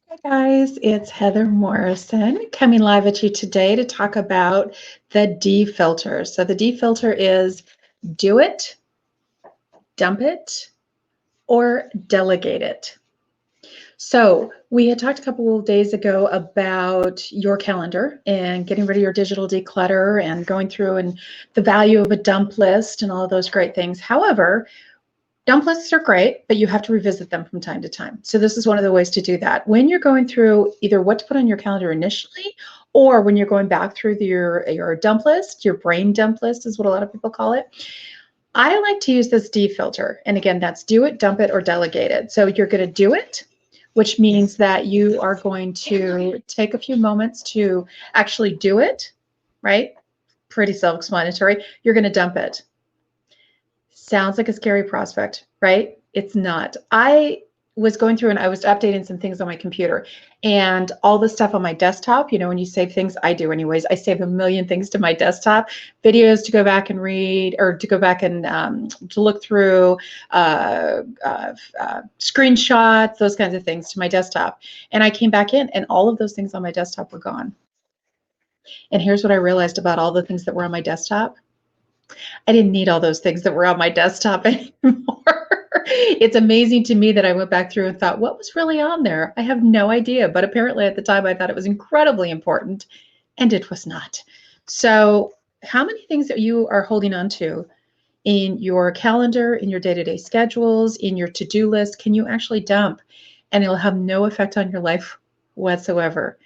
Hi guys, it's Heather Morrison coming live at you today to talk about the D filter. So the D filter is do it, dump it, or delegate it. So we had talked a couple of days ago about your calendar and getting rid of your digital declutter and going through and the value of a dump list and all of those great things. However, dump lists are great, but you have to revisit them from time to time. So this is one of the ways to do that. When you're going through either what to put on your calendar initially, or when you're going back through your dump list, your brain dump list is what a lot of people call it. I like to use this D filter. And again, that's do it, dump it, or delegate it. So you're going to do it, which means that you are going to take a few moments to actually do it, right? Pretty self-explanatory. You're going to dump it. Sounds like a scary prospect, right? It's not. I was going through and I was updating some things on my computer and all the stuff on my desktop. You know, when you save things, I do anyways. I save a million things to my desktop, videos to go back and read or to go back and to look through, screenshots, those kinds of things to my desktop. And I came back in and all of those things on my desktop were gone. And here's what I realized about all the things that were on my desktop. I didn't need all those things that were on my desktop anymore. It's amazing to me that I went back through and thought, what was really on there? I have no idea. But apparently at the time, I thought it was incredibly important, and it was not. So, how many things that you are holding on to in your calendar, in your day-to-day schedules, in your to-do list, can you actually dump? And it'll have no effect on your life whatsoever.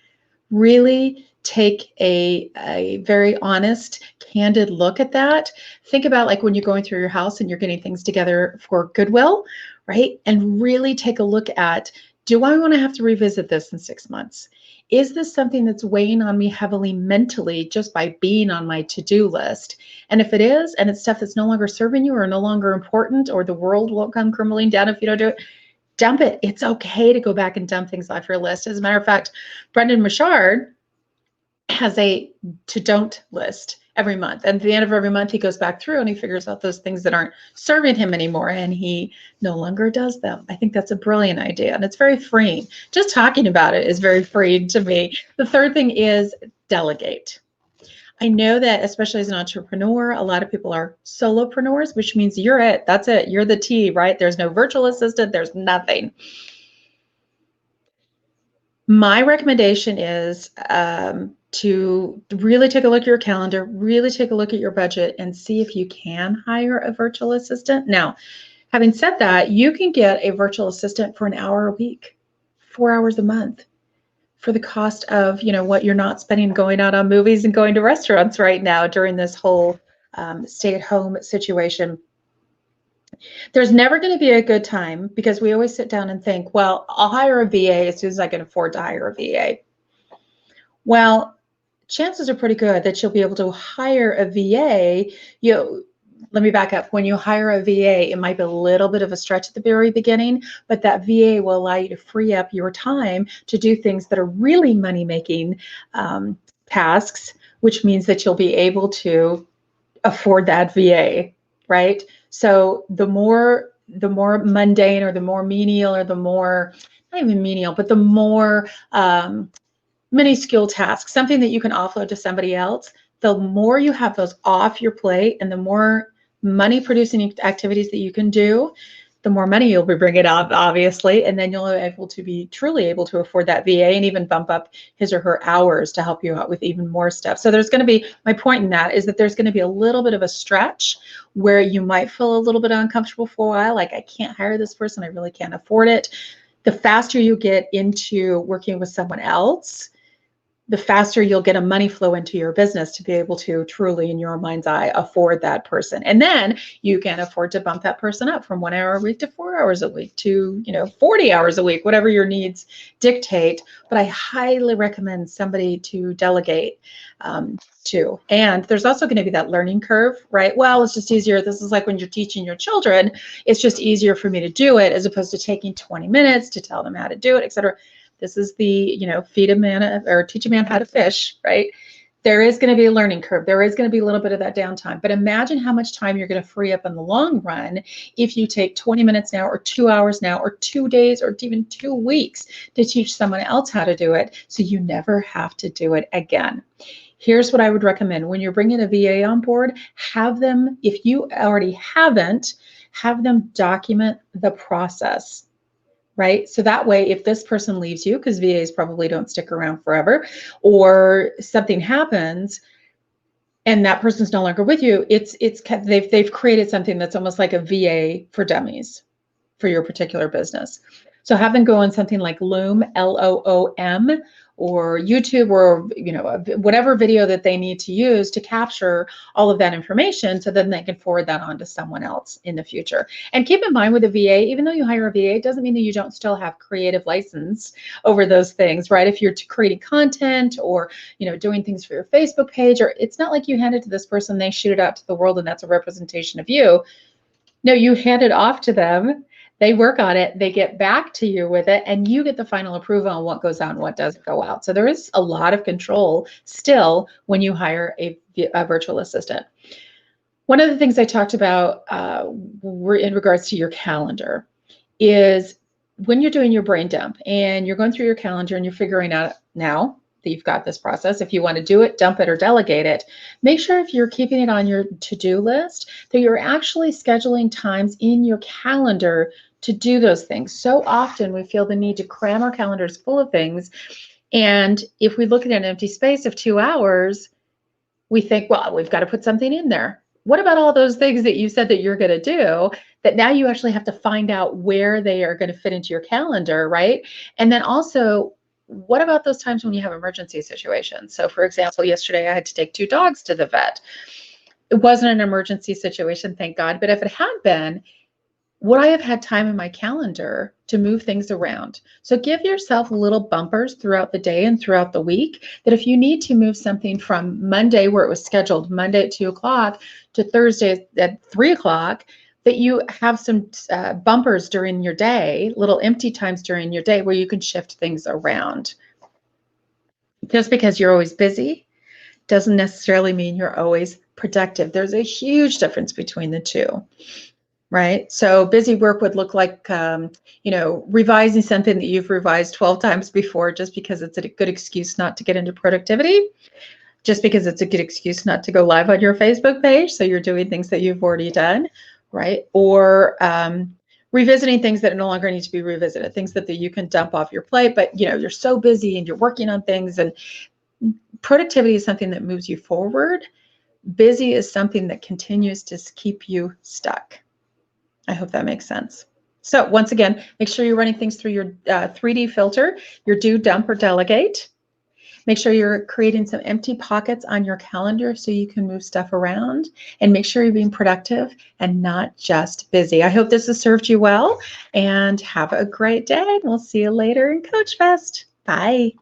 Really take a very honest, candid look at that. Think about like when you're going through your house and you're getting things together for Goodwill, right? And really take a look at, do I want to have to revisit this in 6 months? Is this something that's weighing on me heavily mentally just by being on my to-do list? And if it is, and it's stuff that's no longer serving you or no longer important, or the world won't come crumbling down if you don't do it, dump it. It's okay to go back and dump things off your list. As a matter of fact, Brendan Machard has a to don't list every month. And at the end of every month, he goes back through and he figures out those things that aren't serving him anymore and he no longer does them. I think that's a brilliant idea and it's very freeing. Just talking about it is very freeing to me. The third thing is delegate. I know that especially as an entrepreneur, a lot of people are solopreneurs, which means you're it. That's it. You're the T, right? There's no virtual assistant. There's nothing. My recommendation is to really take a look at your calendar, really take a look at your budget and see if you can hire a virtual assistant. Now, having said that, you can get a virtual assistant for an hour a week, 4 hours a month for the cost of, you know, what you're not spending going out on movies and going to restaurants right now during this whole stay-at-home situation. There's never going to be a good time because we always sit down and think, well, I'll hire a VA as soon as I can afford to hire a VA. Well, chances are pretty good that you'll be able to hire a VA. Let me back up. When you hire a VA, it might be a little bit of a stretch at the very beginning, but that VA will allow you to free up your time to do things that are really money-making tasks, which means that you'll be able to afford that VA, right? So the more mundane or the more menial or the more, not even menial, but the more mini skill tasks, something that you can offload to somebody else, the more you have those off your plate and the more money producing activities that you can do, the more money you'll be bringing up, obviously, and then you'll be able to be truly able to afford that VA and even bump up his or her hours to help you out with even more stuff. So there's going to be, my point in that is that there's going to be a little bit of a stretch where you might feel a little bit uncomfortable for a while, like I can't hire this person, I really can't afford it. The faster you get into working with someone else, the faster you'll get a money flow into your business to be able to truly, in your mind's eye, afford that person. And then you can afford to bump that person up from 1 hour a week to 4 hours a week to, 40 hours a week, whatever your needs dictate. But I highly recommend somebody to delegate to. And there's also going to be that learning curve, right? Well, it's just easier. This is like when you're teaching your children, it's just easier for me to do it as opposed to taking 20 minutes to tell them how to do it, et cetera. This is the, feed a man or teach a man how to fish, right? There is going to be a learning curve. There is going to be a little bit of that downtime. But imagine how much time you're going to free up in the long run if you take 20 minutes now, or 2 hours now, or 2 days, or even 2 weeks to teach someone else how to do it, so you never have to do it again. Here's what I would recommend. When you're bringing a VA on board, have them, if you already haven't, have them document the process. Right? So that way, if this person leaves you, because VAs probably don't stick around forever, or something happens and that person's no longer with you, they've created something that's almost like a VA for dummies for your particular business. So have them go on something like Loom, Loom, or YouTube, or whatever video that they need to use to capture all of that information, so then they can forward that on to someone else in the future. And keep in mind, with a VA, even though you hire a VA, it doesn't mean that you don't still have creative license over those things, right? If you're creating content, or doing things for your Facebook page, or it's not like you hand it to this person, they shoot it out to the world, and that's a representation of you. No, you hand it off to them. They work on it, they get back to you with it, and you get the final approval on what goes out and what doesn't go out. So there is a lot of control still when you hire a virtual assistant. One of the things I talked about were in regards to your calendar is when you're doing your brain dump and you're going through your calendar and you're figuring out now that you've got this process, if you want to do it, dump it, or delegate it, make sure if you're keeping it on your to-do list that you're actually scheduling times in your calendar to do those things. So often we feel the need to cram our calendars full of things. And if we look at an empty space of 2 hours, we think, well, we've got to put something in there. What about all those things that you said that you're going to do that now you actually have to find out where they are going to fit into your calendar, right? And then also, what about those times when you have emergency situations? So for example, yesterday I had to take 2 dogs to the vet. It wasn't an emergency situation, thank God. But if it had been, would I have had time in my calendar to move things around? So give yourself little bumpers throughout the day and throughout the week, that if you need to move something from Monday, where it was scheduled Monday at 2 o'clock, to Thursday at 3 o'clock, that you have some bumpers during your day, little empty times during your day where you can shift things around. Just because you're always busy doesn't necessarily mean you're always productive. There's a huge difference between the two, right? So busy work would look like, revising something that you've revised 12 times before, just because it's a good excuse not to get into productivity, just because it's a good excuse not to go live on your Facebook page. So you're doing things that you've already done, right? Or revisiting things that no longer need to be revisited, things that you can dump off your plate, but you're so busy and you're working on things. And productivity is something that moves you forward. Busy is something that continues to keep you stuck. I hope that makes sense. So once again, make sure you're running things through your 3D filter, your do, dump, or delegate. Make sure you're creating some empty pockets on your calendar so you can move stuff around, and make sure you're being productive and not just busy. I hope this has served you well, and have a great day. We'll see you later in Coach Fest. Bye.